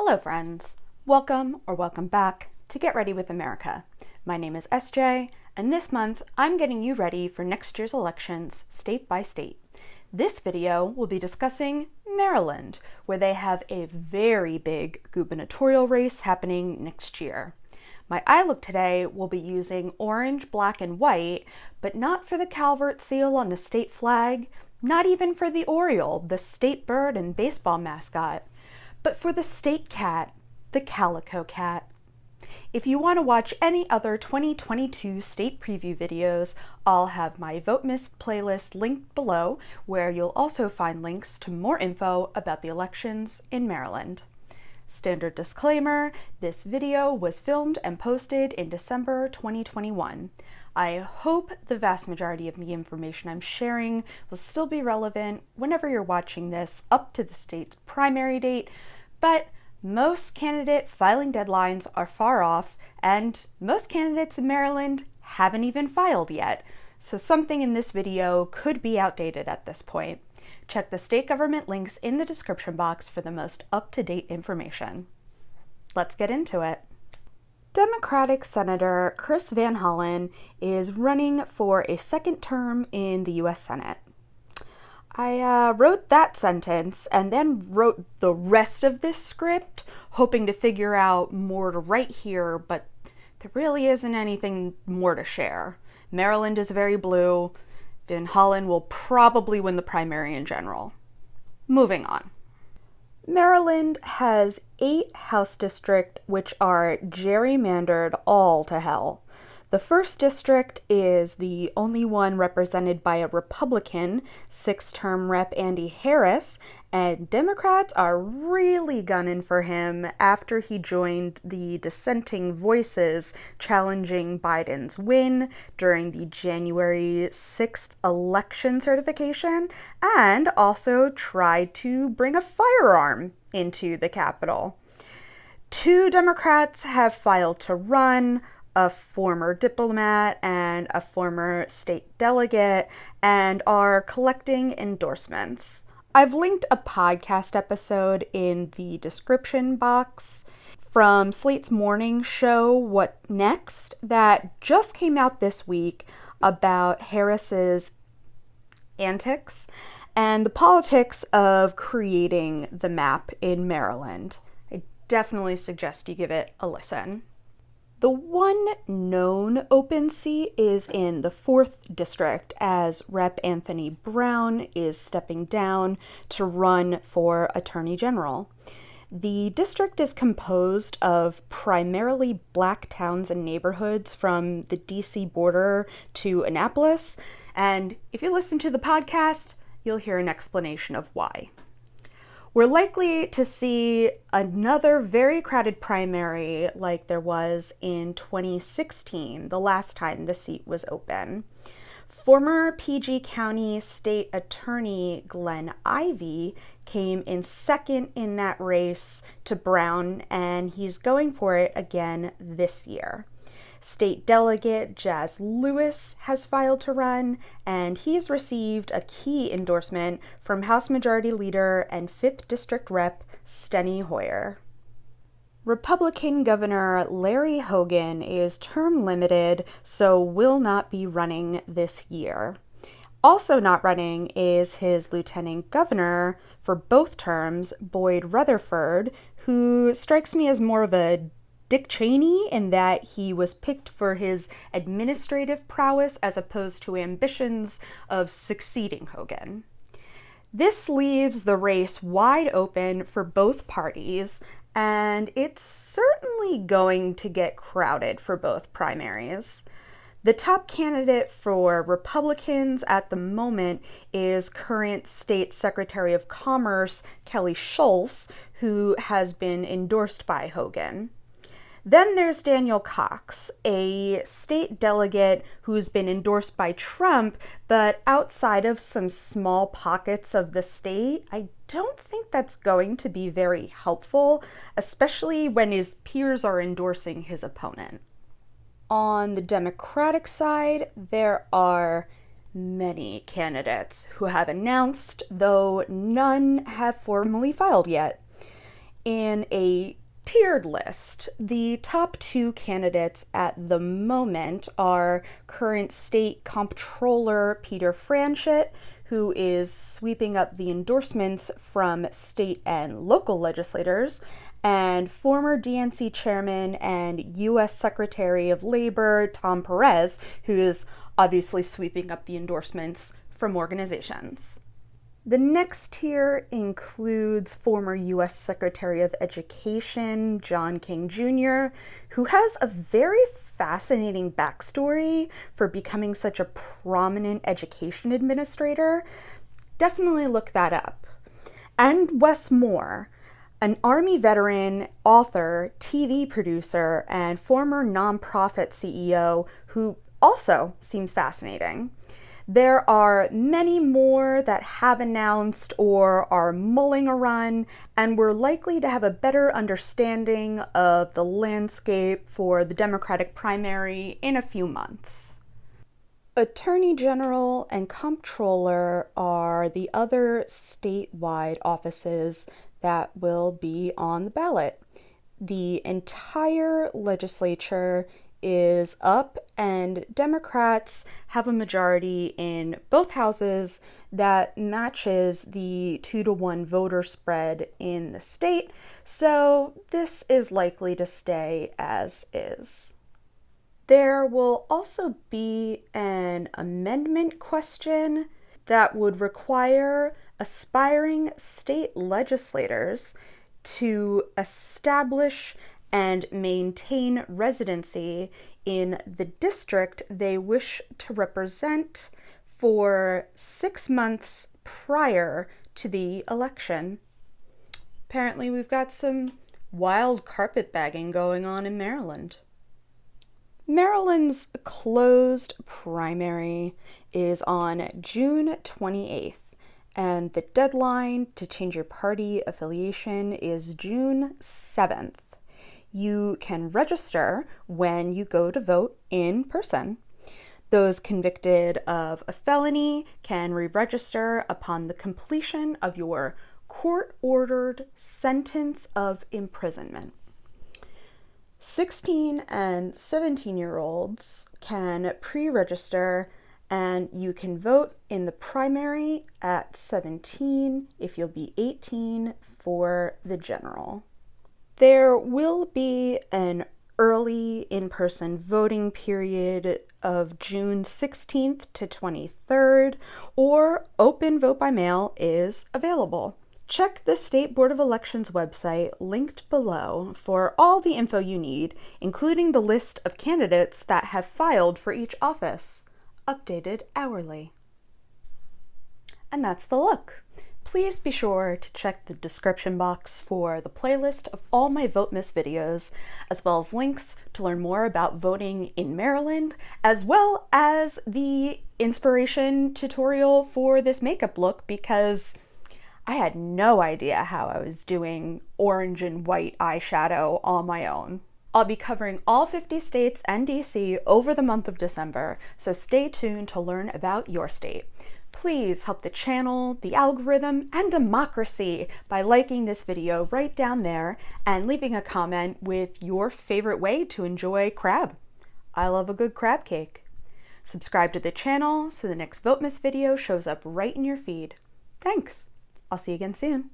Hello friends, welcome or welcome back to Get Ready with America. My name is SJ, and this month I'm getting you ready for next year's elections state by state. This video will be discussing Maryland, where they have a very big gubernatorial race happening next year. My eye look today will be using orange, black, and white, but not for the Calvert seal on the state flag, not even for the Oriole, the state bird and baseball mascot, but for the state cat, the Calico Cat. If you want to watch any other 2022 state preview videos, I'll have my Votemas playlist linked below, where you'll also find links to more info about the elections in Maryland. Standard disclaimer, this video was filmed and posted in December 2021. I hope the vast majority of the information I'm sharing will still be relevant whenever you're watching this up to the state's primary date, but most candidate filing deadlines are far off, and most candidates in Maryland haven't even filed yet, so something in this video could be outdated at this point. Check the state government links in the description box for the most up-to-date information. Let's get into it. Democratic Senator Chris Van Hollen is running for a second term in the U.S. Senate. I wrote that sentence and then wrote the rest of this script, hoping to figure out more to write here, but there really isn't anything more to share. Maryland is very blue. Van Hollen will probably win the primary in general. Moving on. Maryland has 8 House districts which are gerrymandered all to hell. The first district is the only one represented by a Republican, 6th-term Rep. Andy Harris, and Democrats are really gunning for him after he joined the dissenting voices challenging Biden's win during the January 6th election certification, and also tried to bring a firearm into the Capitol. 2 Democrats have filed to run, a former diplomat and a former state delegate, and are collecting endorsements. I've linked a podcast episode in the description box from Slate's morning show, What Next, that just came out this week about Harris's antics and the politics of creating the map in Maryland. I definitely suggest you give it a listen. The one known open seat is in the 4th district, as Rep. Anthony Brown is stepping down to run for Attorney General. The district is composed of primarily black towns and neighborhoods from the DC border to Annapolis, and if you listen to the podcast, you'll hear an explanation of why. We're likely to see another very crowded primary like there was in 2016, the last time the seat was open. Former PG County State Attorney Glenn Ivey came in second in that race to Brown, and he's going for it again this year. State Delegate Jazz Lewis has filed to run, and he's received a key endorsement from House Majority Leader and 5th District Rep. Steny Hoyer. Republican Governor Larry Hogan is term limited, so will not be running this year. Also not running is his Lieutenant Governor for both terms, Boyd Rutherford, who strikes me as more of a Dick Cheney in that he was picked for his administrative prowess as opposed to ambitions of succeeding Hogan. This leaves the race wide open for both parties, and it's certainly going to get crowded for both primaries. The top candidate for Republicans at the moment is current State Secretary of Commerce Kelly Schultz, who has been endorsed by Hogan. Then there's Daniel Cox, a state delegate who's been endorsed by Trump, but outside of some small pockets of the state, I don't think that's going to be very helpful, especially when his peers are endorsing his opponent. On the Democratic side, there are many candidates who have announced, though none have formally filed yet. in a tiered list. The top two candidates at the moment are current state comptroller Peter Franchot, who is sweeping up the endorsements from state and local legislators, and former DNC chairman and U.S. Secretary of Labor Tom Perez, who is obviously sweeping up the endorsements from organizations. The next tier includes former U.S. Secretary of Education John King Jr., who has a very fascinating backstory for becoming such a prominent education administrator. Definitely look that up. And Wes Moore, an Army veteran, author, TV producer, and former nonprofit CEO who also seems fascinating. There are many more that have announced or are mulling a run, and we're likely to have a better understanding of the landscape for the Democratic primary in a few months. Attorney General and Comptroller are the other statewide offices that will be on the ballot. The entire legislature is up, and Democrats have a majority in both houses that matches the 2-to-1 voter spread in the state, so this is likely to stay as is. There will also be an amendment question that would require aspiring state legislators to establish and maintain residency in the district they wish to represent for 6 months prior to the election. Apparently, we've got some wild carpetbagging going on in Maryland. Maryland's closed primary is on June 28th, and the deadline to change your party affiliation is June 7th. You can register when you go to vote in person. Those convicted of a felony can re-register upon the completion of your court-ordered sentence of imprisonment. 16 and 17-year-olds can pre-register, and you can vote in the primary at 17 if you'll be 18 for the general. There will be an early in-person voting period of June 16th to 23rd, or open vote by mail is available. Check the State Board of Elections website linked below for all the info you need, including the list of candidates that have filed for each office, updated hourly. And that's the look. Please be sure to check the description box for the playlist of all my Votemas videos, as well as links to learn more about voting in Maryland, as well as the inspiration tutorial for this makeup look, because I had no idea how I was doing orange and white eyeshadow on my own. I'll be covering all 50 states and DC over the month of December, so stay tuned to learn about your state. Please help the channel, the algorithm, and democracy by liking this video right down there and leaving a comment with your favorite way to enjoy crab. I love a good crab cake. Subscribe to the channel so the next Votemas video shows up right in your feed. Thanks! I'll see you again soon.